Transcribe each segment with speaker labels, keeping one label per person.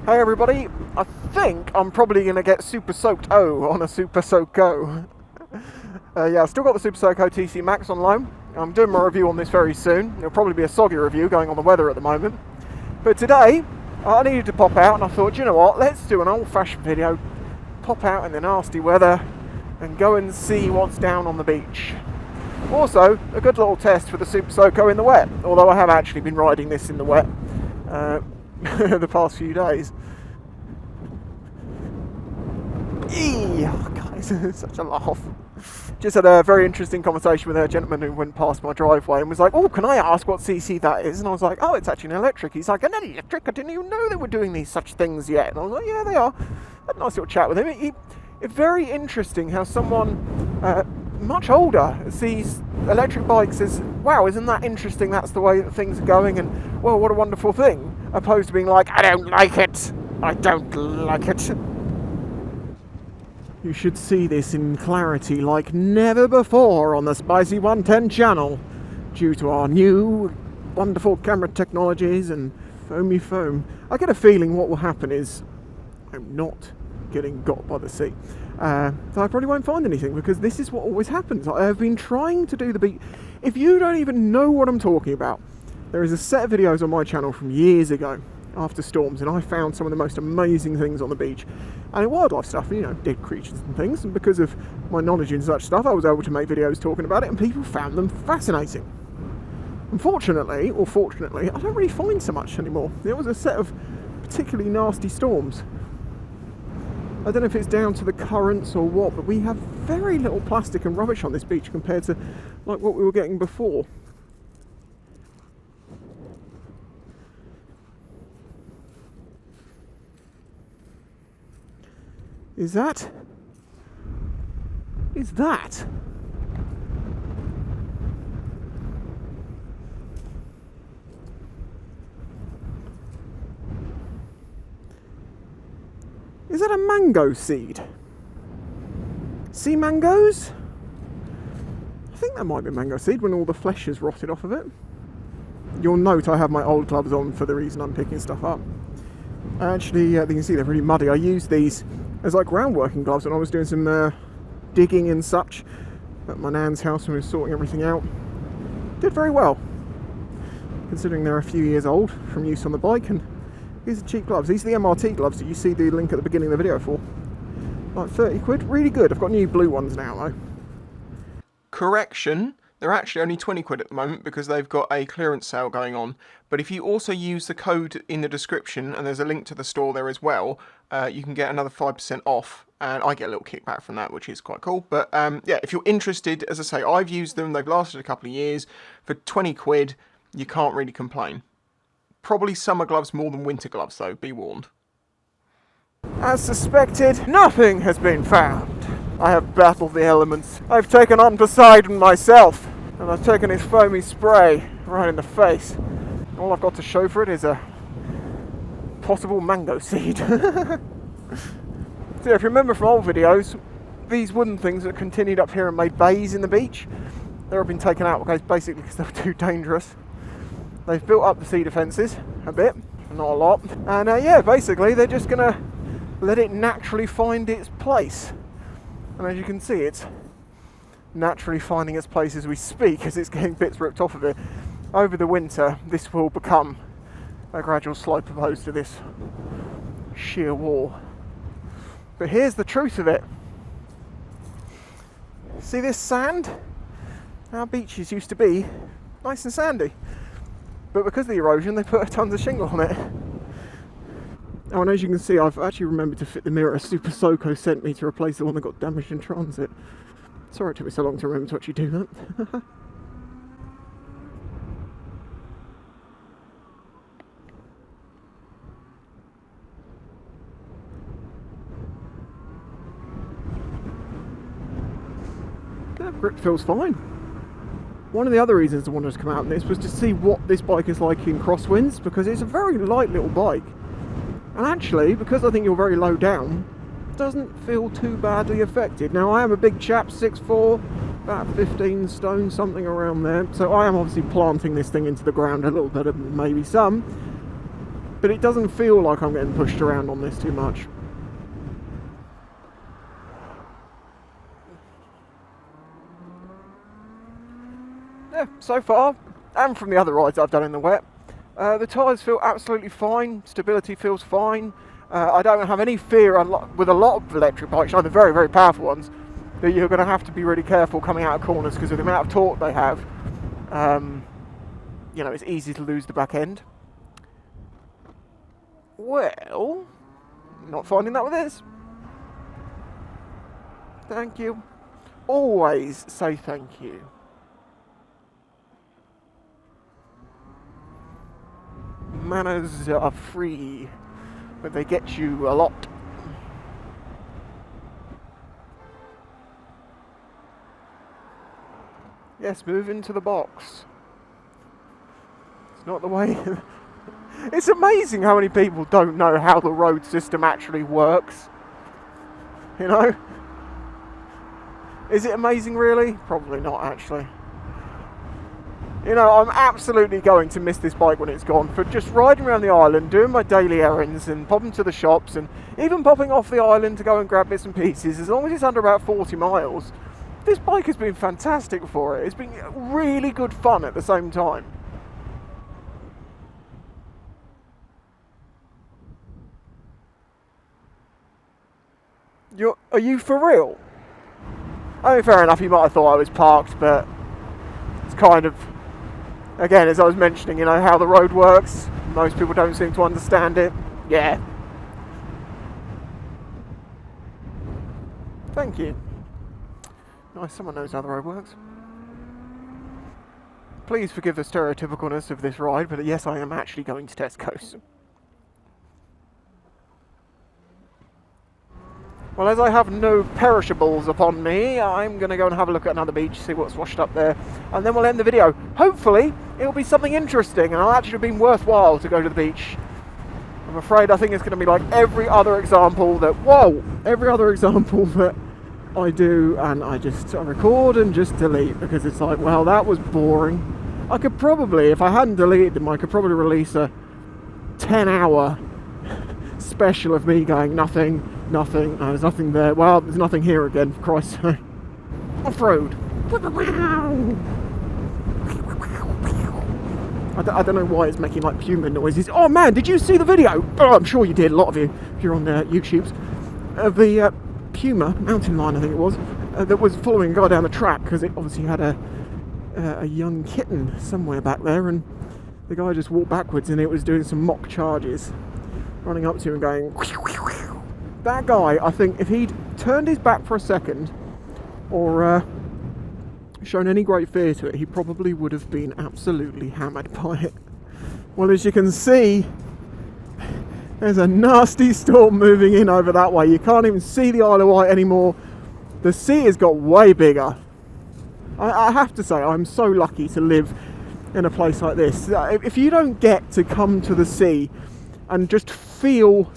Speaker 1: Hey everybody, I think I'm probably going to get Super Soaked O on a Super Soco. Yeah, I've still got the Super Soco TC Max on loan. I'm doing my review on this very soon. It'll probably be a soggy review going on the weather at the moment. But today, I needed to pop out and I thought, you know what, let's do an old-fashioned video, pop out in the nasty weather and go and see what's down on the beach. Also, a good little test for the Super Soco in the wet, although I have actually been riding this in the wet the past few days. Oh, guys, such a laugh. Just had a very interesting conversation with a gentleman who went past my driveway and was like, oh, can I ask what CC that is? And I was like, oh, it's actually an electric. He's like, an electric? I didn't even know they were doing these such things yet. And I was like, yeah, they are. I had a nice little chat with him. It's very interesting how someone much older sees electric bikes as, wow, isn't that interesting? That's the way that things are going, and well, what a wonderful thing, opposed to being like, I don't like it. I don't like it. You should see this in clarity like never before on the Spicy 110 channel, due to our new wonderful camera technologies and foamy foam. I get a feeling what will happen is I'm not getting got by the sea. So I probably won't find anything, because this is what always happens. I have been trying to do the beach. If you don't even know what I'm talking about, there is a set of videos on my channel from years ago after storms, and I found some of the most amazing things on the beach, and wildlife stuff, you know, dead creatures and things, and because of my knowledge in such stuff, I was able to make videos talking about it, and people found them fascinating. Unfortunately, or fortunately, I don't really find so much anymore. There was a set of particularly nasty storms. I don't know if it's down to the currents or what, but we have very little plastic and rubbish on this beach compared to like what we were getting before. Is that? Is that? Is that a mango seed? Sea mangoes? I think that might be a mango seed when all the flesh is rotted off of it. You'll note I have my old gloves on for the reason I'm picking stuff up. Actually, you can see they're really muddy. I used these as like ground working gloves when I was doing some digging and such at my nan's house when we were sorting everything out. Did very well, considering they're a few years old from use on the bike, and these are cheap gloves. These are the MRT gloves that you see the link at the beginning of the video for. Like 30 quid, really good. I've got new blue ones now though. Correction, they're actually only 20 quid at the moment because they've got a clearance sale going on. But if you also use the code in the description, and there's a link to the store there as well, you can get another 5% off. And I get a little kickback from that, which is quite cool. But yeah, if you're interested, as I say, I've used them. They've lasted a couple of years. For 20 quid, you can't really complain. Probably summer gloves more than winter gloves though, be warned. As suspected, nothing has been found. I have battled the elements. I've taken on Poseidon myself, and I've taken his foamy spray right in the face. All I've got to show for it is a possible mango seed. So if you remember from old videos, these wooden things that continued up here and made bays in the beach, they've been taken out basically because they were too dangerous. They've built up the sea defences a bit, not a lot, and yeah, basically they're just going to let it naturally find its place. And as you can see, it's naturally finding its place as we speak, as it's getting bits ripped off of it. Over the winter, this will become a gradual slope opposed to this sheer wall. But here's the truth of it. See this sand? Our beaches used to be nice and sandy. But because of the erosion, they put tons of shingle on it. Oh, and as you can see, I've actually remembered to fit the mirror Super Soco sent me to replace the one that got damaged in transit. Sorry it took me so long to remember to actually do that. Yeah, grip feels fine. One of the other reasons I wanted to come out on this was to see what this bike is like in crosswinds, because it's a very light little bike, and actually, because I think you're very low down, it doesn't feel too badly affected. Now I am a big chap, 6'4", about 15 stone, something around there, so I am obviously planting this thing into the ground a little better than maybe some, but it doesn't feel like I'm getting pushed around on this too much. Yeah, so far, and from the other rides I've done in the wet, the tyres feel absolutely fine, stability feels fine. I don't have any fear with a lot of electric bikes, the very, very powerful ones, that you're going to have to be really careful coming out of corners because of the amount of torque they have. You know, it's easy to lose the back end. Well, not finding that with this. Thank you. Always say thank you. Manners are free, but they get you a lot. Yes, move into the box. It's not the way. It's amazing how many people don't know how the road system actually works. You know? Is it amazing, really? Probably not, actually. You know, I'm absolutely going to miss this bike when it's gone, for just riding around the island, doing my daily errands and popping to the shops and even popping off the island to go and grab bits and pieces, as long as it's under about 40 miles. This bike has been fantastic for it. It's been really good fun at the same time. Are you for real? I mean, fair enough, you might have thought I was parked, but it's kind of, again, as I was mentioning, you know, how the road works. Most people don't seem to understand it. Yeah. Thank you. Nice, someone knows how the road works. Please forgive the stereotypicalness of this ride, but yes, I am actually going to Tesco's. Well, as I have no perishables upon me, I'm going to go and have a look at another beach, see what's washed up there, and then we'll end the video. Hopefully, it'll be something interesting, and it'll actually be worthwhile to go to the beach. I'm afraid I think it's going to be like every other example that I do, and I record and just delete, because it's like, well, that was boring. I could probably, if I hadn't deleted them, I could probably release a 10-hour special of me going nothing, there's nothing there, well, there's nothing here again, for Christ's sake. Off-road. I don't know why it's making like Puma noises. Oh man, did you see the video? Oh, I'm sure you did, a lot of you, if you're on YouTube's, of the Puma mountain lion, I think it was, that was following a guy down the track, because it obviously had a young kitten somewhere back there, and the guy just walked backwards and it was doing some mock charges, running up to him and going. That guy, I think, if he'd turned his back for a second, or shown any great fear to it, he probably would have been absolutely hammered by it. Well, as you can see, there's a nasty storm moving in over that way. You can't even see the Isle of Wight anymore. The sea has got way bigger. I have to say, I'm so lucky to live in a place like this. If you don't get to come to the sea and just feel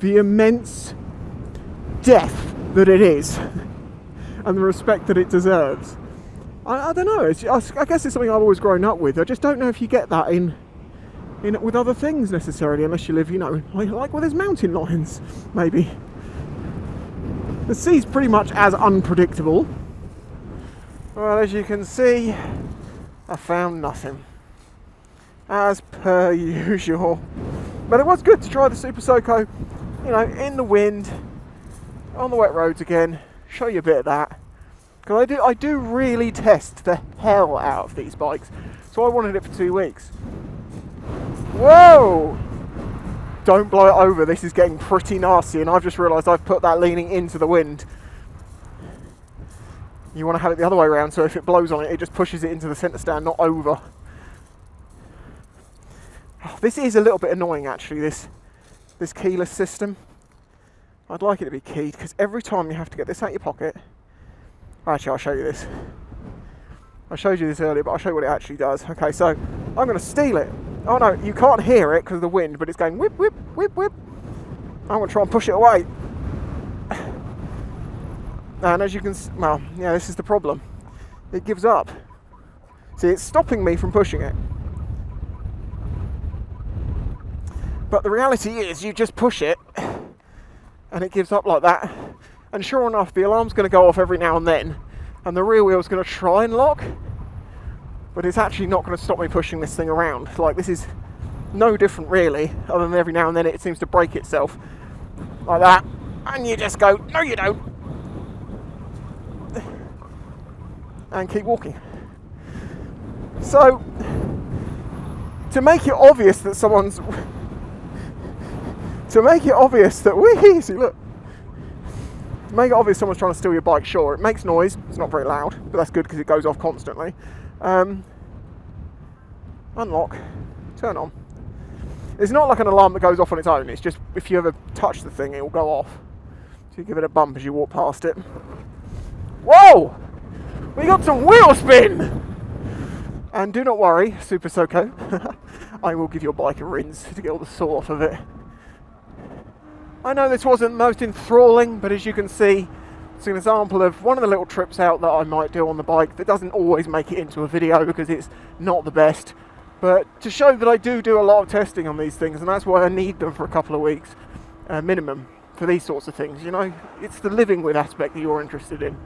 Speaker 1: the immense depth that it is and the respect that it deserves, I don't know. I guess it's something I've always grown up with. I just don't know if you get that in with other things necessarily, unless you live, you know, like where there's mountain lions, maybe. The sea's pretty much as unpredictable. Well, as you can see, I found nothing, as per usual. But it was good to try the Super Soco, you know, in the wind, on the wet roads again, show you a bit of that. Because I do really test the hell out of these bikes. So I wanted it for 2 weeks. Whoa! Don't blow it over, this is getting pretty nasty, and I've just realised I've put that leaning into the wind. You want to have it the other way around, so if it blows on it, it just pushes it into the centre stand, not over. Oh, this is a little bit annoying actually, this keyless system. I'd like it to be keyed, because every time you have to get this out of your pocket. Actually, I'll show you this. I showed you this earlier, but I'll show you what it actually does. Okay, so I'm going to steal it. Oh no, you can't hear it because of the wind, but it's going whip, whip, whip, whip. I'm going to try and push it away. And as you can see, well, yeah, this is the problem. It gives up. See, it's stopping me from pushing it. But the reality is you just push it and it gives up like that. And sure enough, the alarm's going to go off every now and then, and the rear wheel's going to try and lock, but it's actually not going to stop me pushing this thing around. Like, this is no different really, other than every now and then it seems to break itself like that, and you just go, no you don't, and keep walking. So, to make it obvious that someone's, to make it obvious that, see look, to make it obvious someone's trying to steal your bike, sure, it makes noise, it's not very loud, but that's good because it goes off constantly. Unlock, turn on. It's not like an alarm that goes off on its own, it's just if you ever touch the thing it will go off. So you give it a bump as you walk past it. Whoa! We got some wheel spin! And do not worry, Super Soco, I will give your bike a rinse to get all the salt off of it. I know this wasn't the most enthralling, but as you can see, it's an example of one of the little trips out that I might do on the bike that doesn't always make it into a video because it's not the best. But to show that I do a lot of testing on these things, and that's why I need them for a couple of weeks minimum for these sorts of things, you know. It's the living with aspect that you're interested in.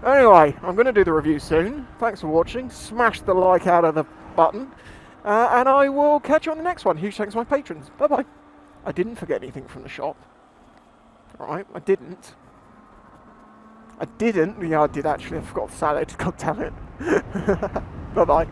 Speaker 1: Anyway, I'm going to do the review soon. Thanks for watching. Smash the like out of the button. And I will catch you on the next one. Huge thanks to my patrons. Bye-bye. I didn't forget anything from the shop. Alright, I didn't. Yeah, I did actually. I forgot salad. God damn it. Bye-bye.